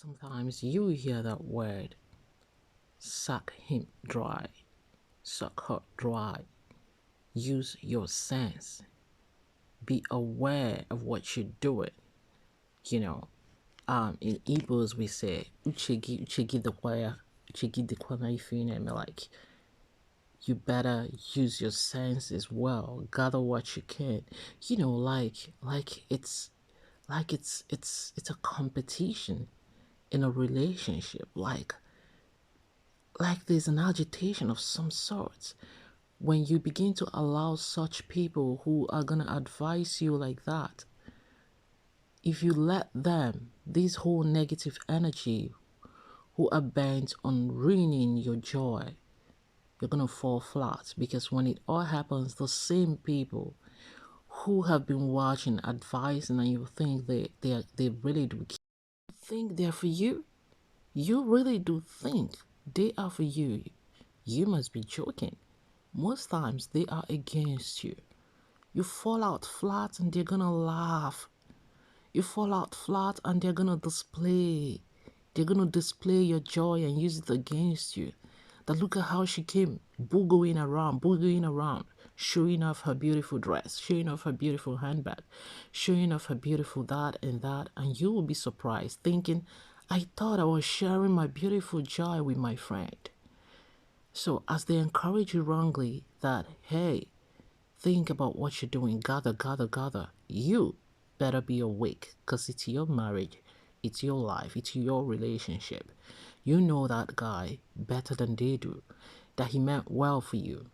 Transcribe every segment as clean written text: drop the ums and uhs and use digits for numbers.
Sometimes you hear that word, suck him dry, suck her dry. Use your sense. Be aware of what you're doing. You know, in Igbos we say, uchegi the wire, uchegi the corner if you know, like, you better use your sense as well. Gather what you can. Like it's a competition in a relationship. Like there's an agitation of some sort when you begin to allow such people who are going to advise you like that. If you let them, this whole negative energy who are bent on ruining your joy, you're going to fall flat, because when it all happens, the same people who have been watching, advising, and you think they really do think they're for you. You really do think they are for you. You must be joking. Most times they are against you. You fall out flat and they're gonna laugh. You fall out flat and they're gonna display. They're gonna display your joy and use it against you. That look at how she came boogieing around, showing off her beautiful dress, showing off her beautiful handbag, showing off her beautiful that, and you will be surprised, thinking, I thought I was sharing my beautiful joy with my friend. So as they encourage you wrongly that, hey, think about what you're doing, gather, you better be awake, because it's your marriage, it's your life, it's your relationship. You know that guy better than they do, that he meant well for you.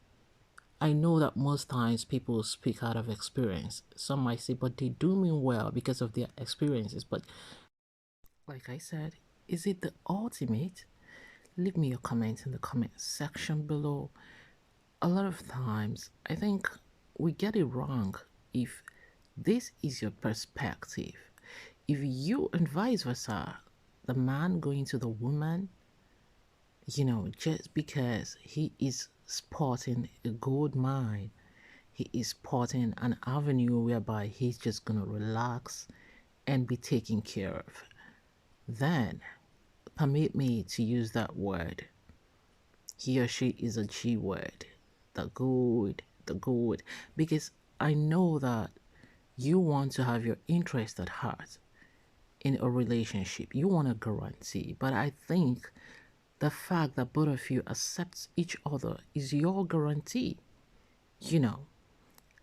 I know that most times people speak out of experience. Some might say, but they do mean well because of their experiences. But like I said, is it the ultimate? Leave me your comments in the comment section below. A lot of times, I think we get it wrong if this is your perspective. If you, and vice versa, the man going to the woman, just because he is sporting a gold mine, he is sporting an avenue whereby he's just gonna relax and be taken care of, then permit me to use that word. He or she is a G word. The good, because I know that you want to have your interest at heart in a relationship. You want a guarantee, but I think the fact that both of you accept each other is your guarantee.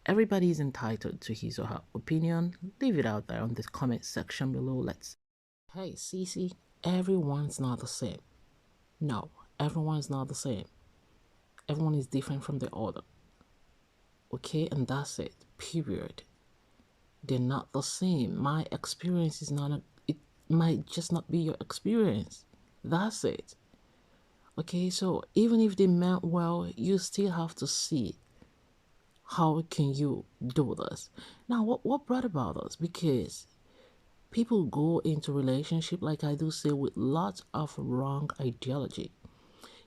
Everybody is entitled to his or her opinion. Leave it out there on the comment section below. Hey, Cece, everyone's not the same. No, everyone's not the same. Everyone is different from the other. Okay, and that's it. Period. They're not the same. My experience is it might just not be your experience. That's it. Okay, so even if they meant well, you still have to see how can you do this. Now, what brought about this? Because people go into relationship, like I do say, with lots of wrong ideology.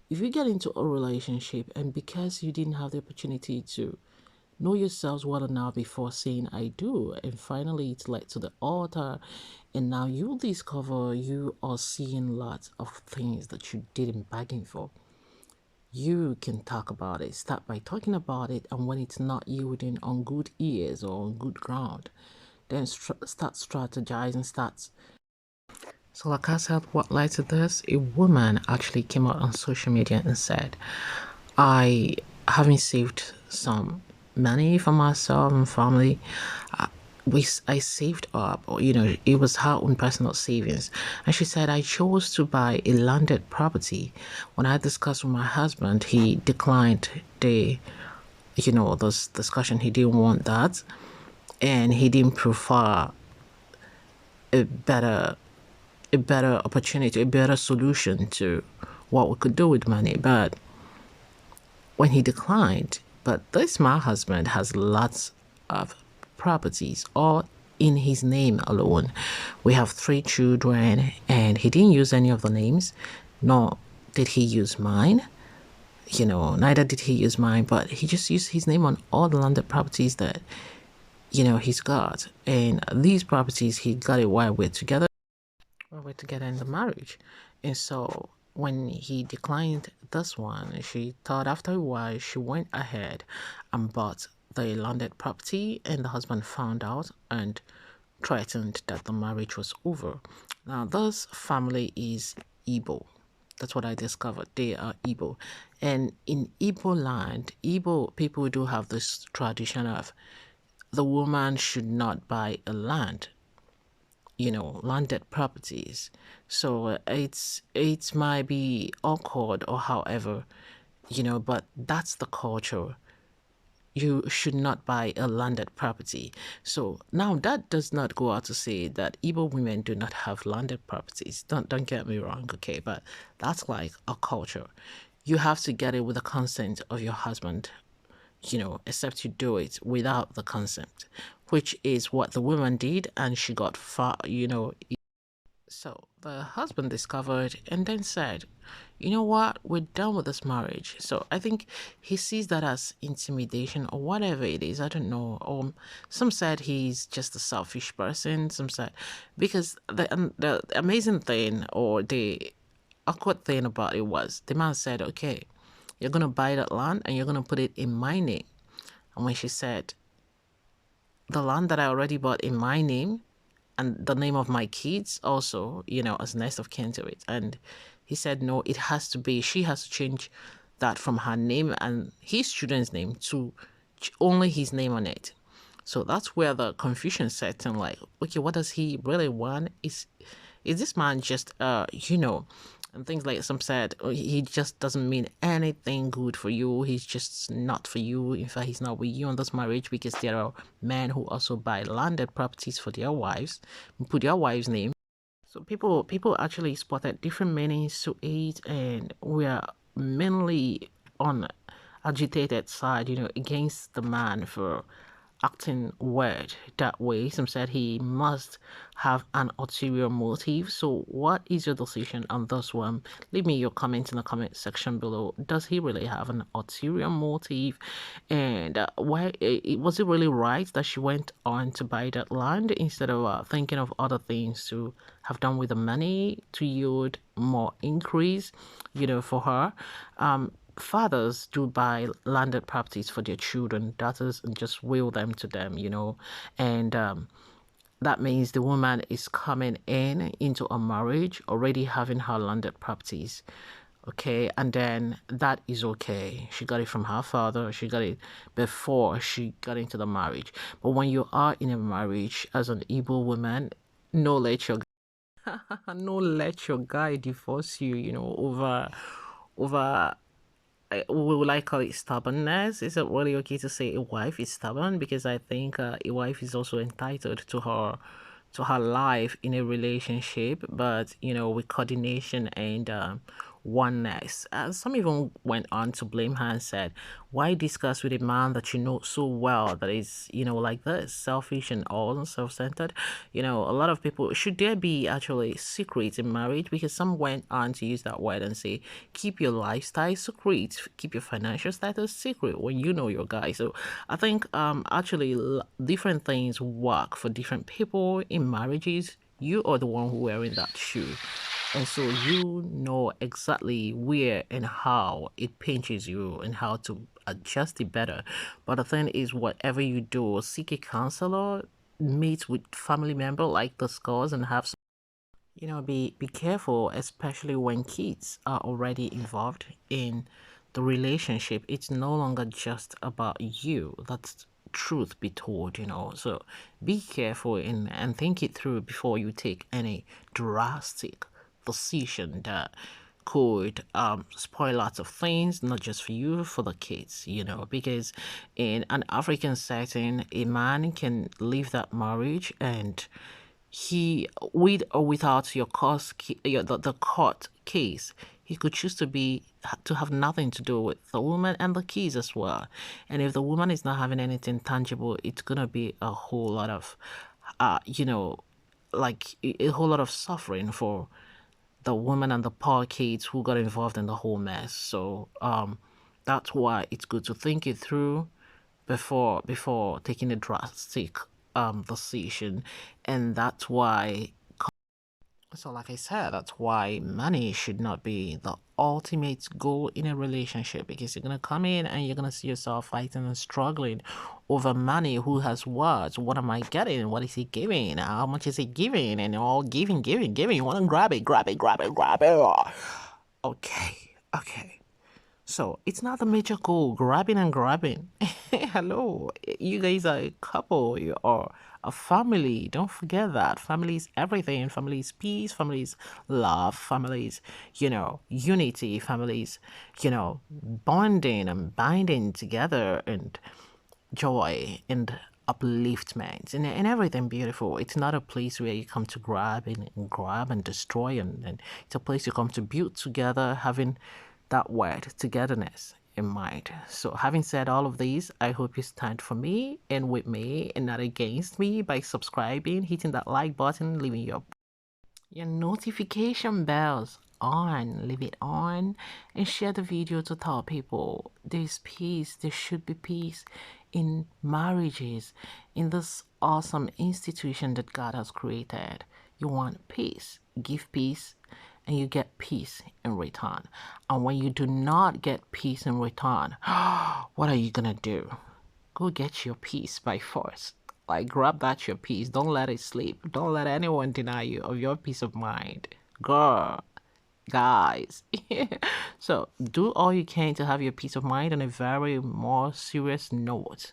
If you get into a relationship and because you didn't have the opportunity to know yourselves well enough before saying I do, and finally it's led to the altar, and now you discover you are seeing lots of things that you didn't bargain for, you can talk about it. Start by talking about it, and when it's not yielding on good ears or on good ground, then start strategizing. So like I said, what led to this? A woman actually came out on social media and said, I haven't saved some money for myself and family. I saved up, or it was her own personal savings, and she said, I chose to buy a landed property. When I discussed with my husband, he declined this discussion. He didn't want that, and he didn't prefer a better opportunity, a better solution to what we could do with money. But when he declined, but my husband has lots of properties, all in his name alone. We have 3 children, and he didn't use any of the names, nor did he use mine. Neither did he use mine, but he just used his name on all the landed properties that he's got. And these properties he got it while we're together. were to get in the marriage. And so when he declined this one, she thought after a while, she went ahead and bought the landed property, and the husband found out and threatened that the marriage was over. Now, this family is Igbo. That's what I discovered. They are Igbo. And in Igbo land, Igbo people do have this tradition of the woman should not buy a land, landed properties. So it might be awkward or however, but that's the culture. You should not buy a landed property. So now that does not go out to say that Igbo women do not have landed properties. Don't get me wrong, okay? But that's like a culture. You have to get it with the consent of your husband, except you do it without the consent, which is what the woman did, and she got far, So the husband discovered and then said, you know what, we're done with this marriage. So I think he sees that as intimidation or whatever it is. I don't know. Some said he's just a selfish person. Some said, because the amazing thing or the awkward thing about it was the man said, okay, you're going to buy that land and you're going to put it in my name. And when she said, the land that I already bought in my name and the name of my kids also, as next of kin to it. And he said, no, it has to be, she has to change that from her name and his children's name to only his name on it. So that's where the confusion set in, like, okay, what does he really want? Is this man just, and things like some said, oh, he just doesn't mean anything good for you. He's just not for you. In fact, he's not with you in this marriage because there are men who also buy landed properties for their wives, put their wife's name. So people actually spotted different meanings to it, and we are mainly on agitated side, against the man for acting weird that way. Some said he must have an ulterior motive. So what is your decision on this one? Leave me your comment in the comment section below. Does he really have an ulterior motive? And why was it really right that she went on to buy that land instead of thinking of other things to have done with the money to yield more increase, for her? Fathers do buy landed properties for their children, daughters, and just will them to them, and that means the woman is coming into a marriage already having her landed properties, okay, and then that is okay. She got it from her father. She got it before she got into the marriage. But when you are in a marriage as an Igbo woman, no let your no let your guy divorce you, over would I call it stubbornness? Is it really okay to say a wife is stubborn? Because I think a wife is also entitled to her life in a relationship, but with coordination and oneness. Some even went on to blame her and said, "Why discuss with a man that you know so well that is like this, selfish and all self-centered?" A lot of people, should there be actually secrets in marriage? Because some went on to use that word and say, keep your lifestyle secret, keep your financial status secret when you know your guy. So I think actually different things work for different people in marriages. You are the one who wearing that shoe, and so you know exactly where and how it pinches you and how to adjust it better. But the thing is, whatever you do, seek a counselor, meet with family member, like the scores, and have some, be careful, especially when kids are already involved in the relationship. It's no longer just about you. That's truth be told, So be careful and think it through before you take any drastic decision that could spoil lots of things, not just for you, for the kids, because in an African setting, a man can leave that marriage and he, with or without your the court case, he could choose to have nothing to do with the woman and the kids as well. And if the woman is not having anything tangible, it's gonna be a whole lot of like a whole lot of suffering for the woman and the poor kids who got involved in the whole mess. So that's why it's good to think it through before taking a drastic decision. And that's why So, like I said, that's why money should not be the ultimate goal in a relationship because you're gonna come in and you're gonna see yourself fighting and struggling over money. Who has what? What am I getting? What is he giving? How much is he giving? And all giving, giving, giving. You wanna grab it, grab it, grab it, grab it. Okay, okay. So it's not the major goal, grabbing and grabbing. Hello, you guys are a couple, you are a family. Don't forget that. Family is everything. Family is peace, family is love, family is, unity, family is, bonding and binding together and joy and upliftment and everything beautiful. It's not a place where you come to grab and destroy and it's a place you come to build together, having that word togetherness in mind. So having said all of these, I hope you stand for me and with me and not against me by subscribing, hitting that like button, leaving your notification bells on, leave it on, and share the video to tell people there's peace, there should be peace in marriages, in this awesome institution that God has created. You want peace, give peace, and you get peace in return. And when you do not get peace in return, what are you gonna do? Go get your peace by force. Like, grab that your peace. Don't let it sleep. Don't let anyone deny you of your peace of mind. Girl, guys. So, do all you can to have your peace of mind on a very more serious note.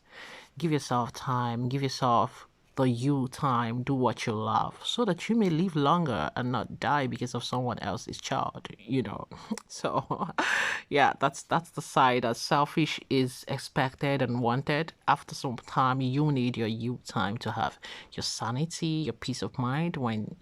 Give yourself time. Give yourself the you time. Do what you love so that you may live longer and not die because of someone else's child. So, yeah, that's the side that selfish is expected and wanted. After some time, you need your you time to have your sanity, your peace of mind when